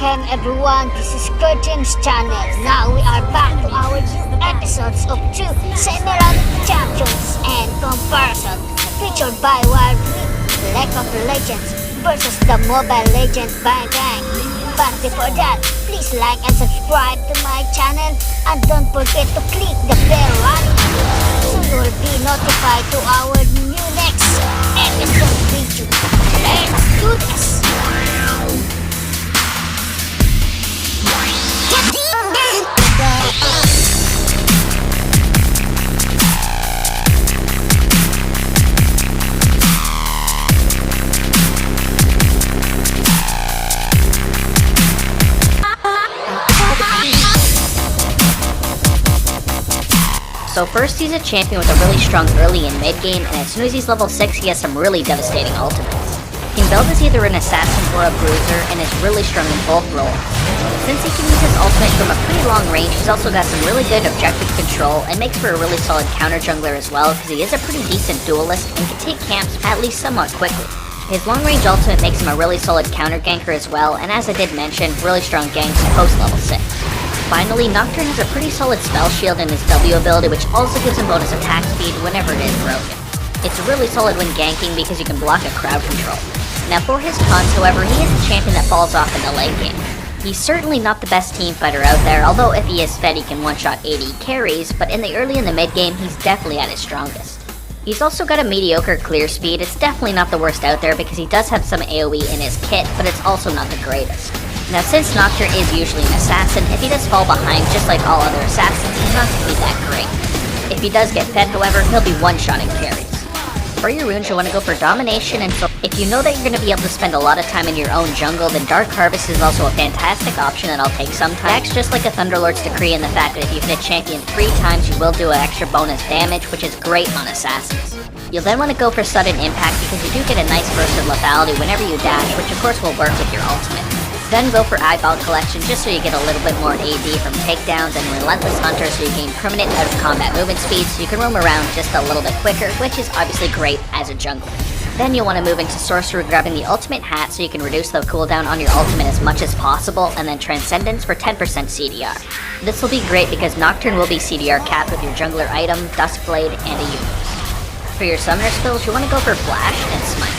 Welcome everyone, this is Kerjims channel. Now we are back to our new episodes of True Semi-Rank Champions and Comparison, featured by Wild League of Legends versus the Mobile Legends Bang Gang. But before that, please like and subscribe to my channel and don't forget to click the bell icon so you will be notified to our new next episode video. Let's do this! So first, he's a champion with a really strong early and mid game, and as soon as he's level 6 he has some really devastating ultimates. He can build as either an assassin or a bruiser and is really strong in both roles. Since he can use his ultimate from a pretty long range, he's also got some really good objective control and makes for a really solid counter jungler as well because he is a pretty decent duelist and can take camps at least somewhat quickly. His long range ultimate makes him a really solid counter ganker as well, and as I did mention, really strong ganks post level 6. Finally, Nocturne has a pretty solid spell shield in his W ability, which also gives him bonus attack speed whenever it is broken. It's really solid when ganking because you can block a crowd control. Now for his cons, however, he is a champion that falls off in the late game. He's certainly not the best team fighter out there, although if he is fed he can one-shot 80 carries, but in the early and the mid game, he's definitely at his strongest. He's also got a mediocre clear speed. It's definitely not the worst out there because he does have some AoE in his kit, but it's also not the greatest. Now since Nocturne is usually an assassin, if he does fall behind just like all other assassins, he's not going to be that great. If he does get fed, however, he'll be one-shotting carries. For your runes, you'll want to go for Domination, and so if you know that you're going to be able to spend a lot of time in your own jungle, then Dark Harvest is also a fantastic option that I'll take sometimes. Acts just like a Thunderlord's Decree in the fact that if you hit a champion 3 times, you will do an extra bonus damage, which is great on assassins. You'll then want to go for Sudden Impact because you do get a nice burst of lethality whenever you dash, which of course will work with your ultimate. Then go for Eyeball Collection just so you get a little bit more AD from takedowns, and Relentless Hunter so you gain permanent out of combat movement speed so you can roam around just a little bit quicker, which is obviously great as a jungler. Then you'll want to move into Sorcerer, grabbing the Ultimate Hat so you can reduce the cooldown on your ultimate as much as possible, and then Transcendence for 10% CDR. This will be great because Nocturne will be CDR capped with your jungler item, Duskblade, and a Euphors. For your summoner skills, you want to go for Flash and Smite.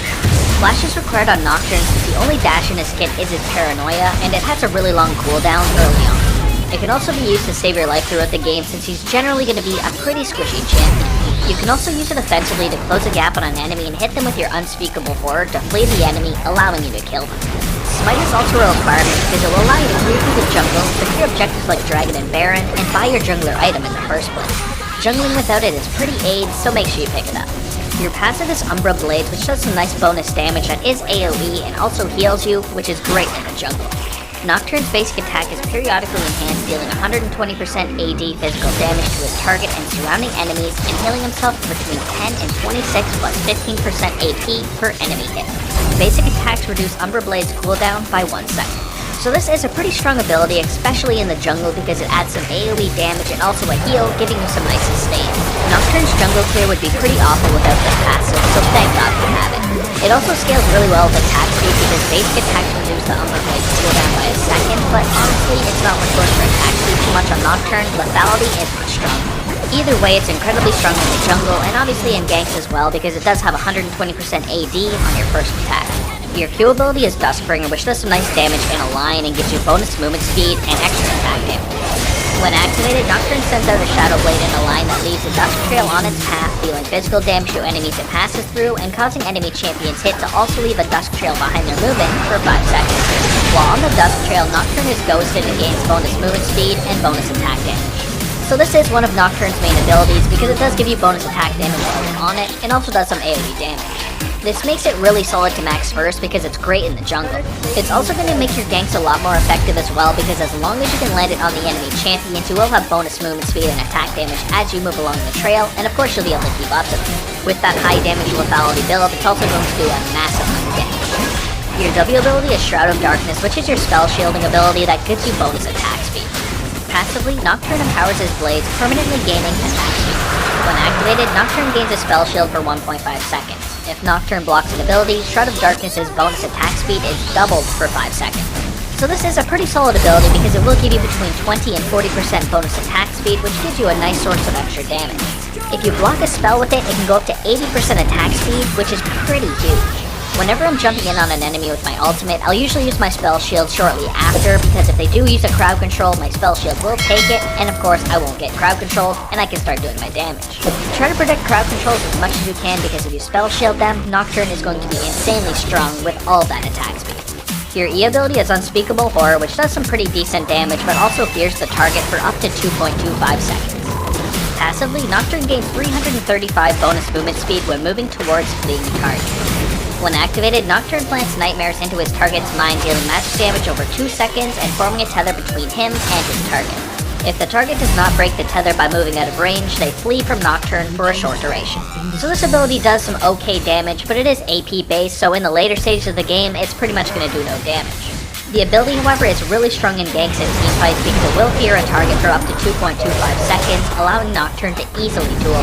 Flash is required on Nocturne since the only dash in his kit is his Paranoia, and it has a really long cooldown early on. It can also be used to save your life throughout the game since he's generally going to be a pretty squishy champion. You can also use it offensively to close a gap on an enemy and hit them with your Unspeakable Horror to flee the enemy, allowing you to kill them. Smite is also a requirement because it will allow you to clear through the jungle, secure objectives like Dragon and Baron, and buy your jungler item in the first place. Jungling without it is pretty aid, so make sure you pick it up. Your passive is Umbra Blades, which does some nice bonus damage that is AoE and also heals you, which is great in the jungle. Nocturne's basic attack is periodically enhanced, dealing 120% AD physical damage to his target and surrounding enemies, and healing himself between 10 and 26 plus 15% AP per enemy hit. Basic attacks reduce Umbra Blade's cooldown by 1 second. So this is a pretty strong ability, especially in the jungle because it adds some AoE damage and also a heal, giving you some nice sustain. Nocturne's jungle clear would be pretty awful without this passive, so thank God we have it. It also scales really well with attack speed because basic attacks reduce the Umbra Blade's cooldown by a second, but honestly it's not worth going for attack speed too much on Nocturne. Lethality is much stronger. Either way, it's incredibly strong in the jungle and obviously in ganks as well because it does have 120% AD on your first attack. Your Q ability is Duskbringer, which does some nice damage in a line and gives you bonus movement speed and extra attack damage. When activated, Nocturne sends out a Shadow Blade in a line that leaves a Dusk Trail on its path, dealing physical damage to enemies it passes through and causing enemy champions hit to also leave a Dusk Trail behind their movement for 5 seconds. While on the Dusk Trail, Nocturne is ghosted and gains bonus movement speed and bonus attack damage. So this is one of Nocturne's main abilities because it does give you bonus attack damage while you're on it and also does some AoE damage. This makes it really solid to max first because it's great in the jungle. It's also going to make your ganks a lot more effective as well because as long as you can land it on the enemy champions, you will have bonus movement speed and attack damage as you move along the trail, and of course you'll be able to keep up to them. With that high damage lethality build, it's also going to do a massive amount of damage. Your W ability is Shroud of Darkness, which is your spell shielding ability that gives you bonus attack speed. Passively, Nocturne empowers his blades, permanently gaining attack speed. When activated, Nocturne gains a spell shield for 1.5 seconds. If Nocturne blocks an ability, Shroud of Darkness's bonus attack speed is doubled for 5 seconds. So this is a pretty solid ability because it will give you between 20 and 40% bonus attack speed, which gives you a nice source of extra damage. If you block a spell with it, it can go up to 80% attack speed, which is pretty huge. Whenever I'm jumping in on an enemy with my ultimate, I'll usually use my spell shield shortly after, because if they do use a crowd control, my spell shield will take it, and of course I won't get crowd control, and I can start doing my damage. Try to protect crowd controls as much as you can, because if you spell shield them, Nocturne is going to be insanely strong with all that attack speed. Your E ability is Unspeakable Horror, which does some pretty decent damage, but also fears the target for up to 2.25 seconds. Passively, Nocturne gains 335 bonus movement speed when moving towards fleeing target. When activated, Nocturne plants nightmares into his target's mind, dealing magic damage over 2 seconds and forming a tether between him and his target. If the target does not break the tether by moving out of range, they flee from Nocturne for a short duration. So this ability does some okay damage, but it is AP based, so in the later stages of the game, it's pretty much going to do no damage. The ability, however, is really strong in ganks and teamfights because it will fear a target for up to 2.25 seconds, allowing Nocturne to easily duel.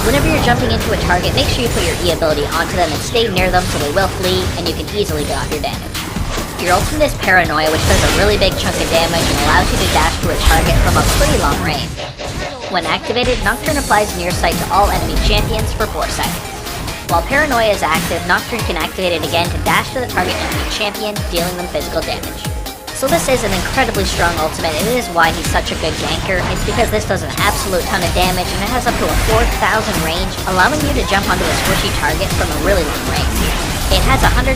Whenever you're jumping into a target, make sure you put your E ability onto them and stay near them so they will flee, and you can easily get off your damage. Your ultimate is Paranoia, which does a really big chunk of damage and allows you to dash to a target from a pretty long range. When activated, Nocturne applies near sight to all enemy champions for 4 seconds. While Paranoia is active, Nocturne can activate it again to dash to the target enemy champion, dealing them physical damage. So this is an incredibly strong ultimate, and it is why he's such a good ganker. It's because this does an absolute ton of damage, and it has up to a 4,000 range, allowing you to jump onto a squishy target from a really long range. It has 120%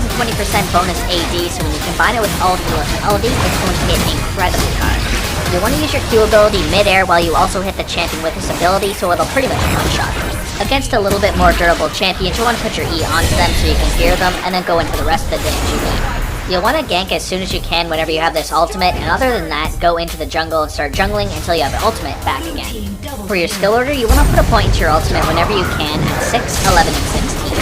bonus AD, so when you combine it with all heal ability, it's going to hit incredibly hard. You'll want to use your Q ability mid-air while you also hit the champion with this ability, so it'll pretty much one-shot them. Against a little bit more durable champions, you'll want to put your E onto them so you can fear them, and then go in for the rest of the damage you need. You'll want to gank as soon as you can whenever you have this ultimate, and other than that, go into the jungle and start jungling until you have the ultimate back again. For your skill order, you want to put a point into your ultimate whenever you can at 6, 11, and 16.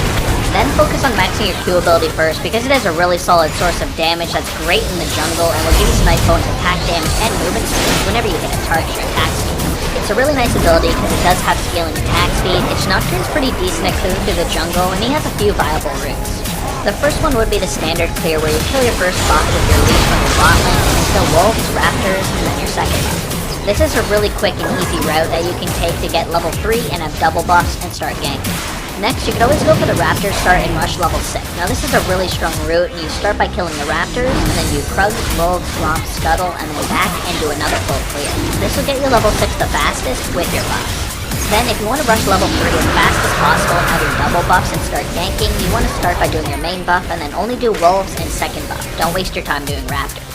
Then focus on maxing your Q ability first, because it is a really solid source of damage that's great in the jungle and will give you some nice bonus attack damage and movement speed whenever you hit a target or attack speed. It's a really nice ability because it does have scaling attack speed. Its Nocturne's pretty decent at clearing through the jungle, and he has a few viable routes. The first one would be the standard clear, where you kill your first boss with your leash from your bot lane, and then kill wolves, raptors, and then your second boss. This is a really quick and easy route that you can take to get level 3 and have double buffs and start ganking. Next, you can always go for the raptor start and rush level 6. Now this is a really strong route, and you start by killing the raptors, and then you krug, wolves, swamp, scuttle, and then back and do another full clear. This will get you level 6 the fastest with your buffs. Then, if you want to rush level 3 as fast as possible and have your double buffs and start ganking, you want to start by doing your main buff and then only do wolves and second buff. Don't waste your time doing raptors.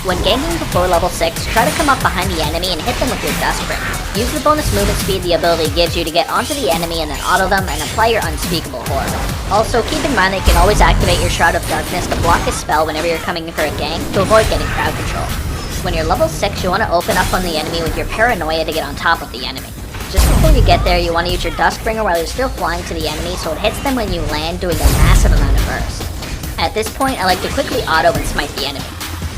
When ganking before level 6, try to come up behind the enemy and hit them with your dust bringer. Use the bonus movement speed the ability gives you to get onto the enemy and then auto them and apply your Unspeakable Horror. Also, keep in mind that you can always activate your Shroud of Darkness to block a spell whenever you're coming in for a gank to avoid getting crowd control. When you're level 6, you want to open up on the enemy with your Paranoia to get on top of the enemy. Just before you get there, you want to use your Duskbringer while you're still flying to the enemy so it hits them when you land, doing a massive amount of burst. At this point, I like to quickly auto and smite the enemy.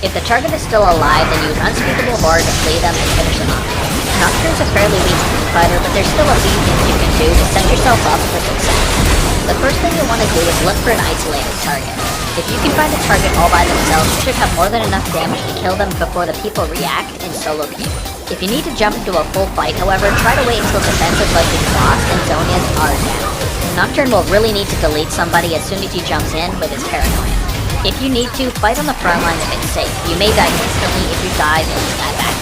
If the target is still alive, then use Unspeakable Horror to flee them and finish them off. Nocturne's a fairly weak team fighter, but there's still a few things you can do to set yourself up for success. The first thing you'll want to do is look for an isolated target. If you can find a target all by themselves, you should have more than enough damage to kill them before the people react and solo queue. If you need to jump into a full fight, however, try to wait until defensive like Exhaust and Zonias are down. Nocturne will really need to delete somebody as soon as he jumps in with his Paranoia. If you need to, fight on the front line if it's safe. You may die instantly if you die and lose that back.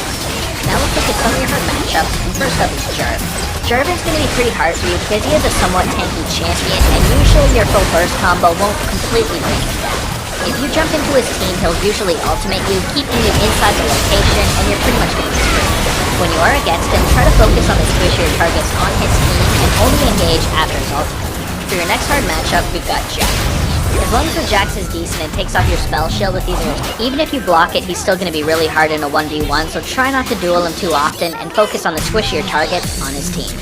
Now let's look at some of your hard matchups, and first up is Jarvan. Jarvan's going to be pretty hard for you because he is a somewhat tanky champion, and usually your full burst combo won't completely bring him down. If you jump into his team, he'll usually ultimate you, keeping you inside the location, and you're pretty much going to be screwed. When you are against him, try to focus on the squishier targets on his team, and only engage after his ultimate. For your next hard matchup, we've got Jax. As long as the Jax is decent and takes off your spell shield with either, even if you block it, he's still going to be really hard in a 1v1, so try not to duel him too often, and focus on the squishier targets on his team.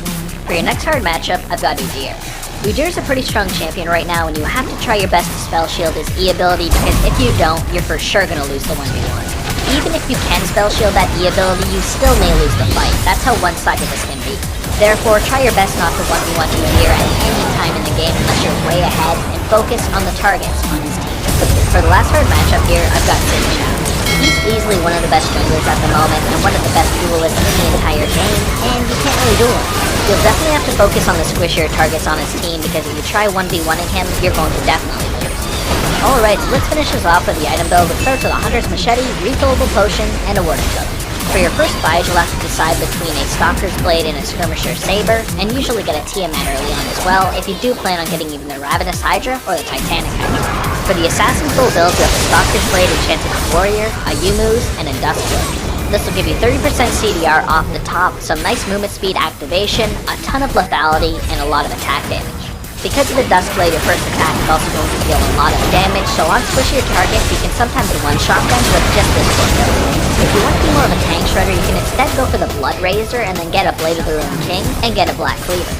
For your next hard matchup, I've got Udyr. Udyr's a pretty strong champion right now, and you have to try your best to spell shield his E ability, because if you don't, you're for sure going to lose the 1v1. Even if you can spell shield that E ability, you still may lose the fight. That's how one-sided this can be. Therefore, try your best not to 1v1 Udyr at any time in the game unless you're way ahead, and focus on the targets on his team. For the last hard matchup here, I've got Xin Zhao. He's easily one of the best junglers at the moment, and one of the best duelists in the entire game, and you can't really duel him. You'll definitely have to focus on the squishier targets on his team, because if you try 1v1ing him, you're going to definitely lose. Alright, so let's finish this off with the item build, which starts with a Hunter's Machete, Refillable Potion, and a Warding Token. For your first buys, you'll have to decide between a Stalker's Blade and a Skirmisher Saber, and usually get a Tiamat early on as well, if you do plan on getting even the Ravenous Hydra or the Titanic Hydra. For the Assassin full build, you have a Stalker's Blade enchanted with Warrior, a Umuz, and Industrial. This will give you 30% CDR off the top, some nice movement speed activation, a ton of lethality, and a lot of attack damage. Because of the Duskblade, your first attack is also going to deal a lot of damage, so on squishier targets, you can sometimes one-shot them with just this one build. If you want to be more of a tank shredder, you can instead go for the Blood Razor and then get a Blade of the Ruined King and get a Black Cleaver.